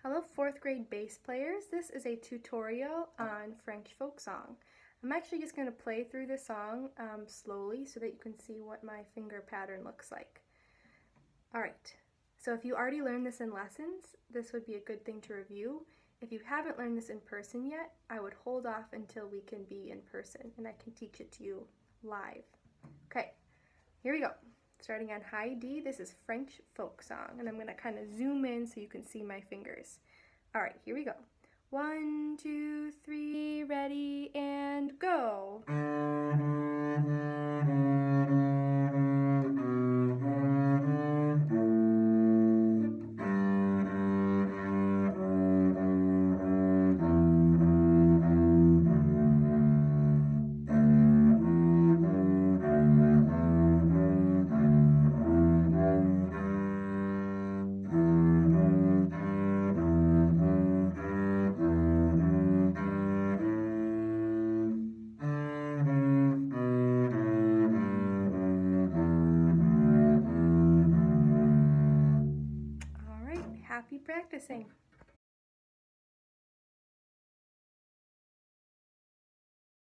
Hello, fourth grade bass players. This is a tutorial on French folk song. I'm actually just going to play through the song slowly so that you can see what my finger pattern looks like. Alright, so if you already learned this in lessons, this would be a good thing to review. If you haven't learned this in person yet, I would hold off until we can be in person and I can teach it to you live. Okay, here we go. Starting on high D, this is French folk song, and I'm going to kind of zoom in so you can see my fingers. All right, here we go. 1, 2, 3, ready, and go. Happy practicing.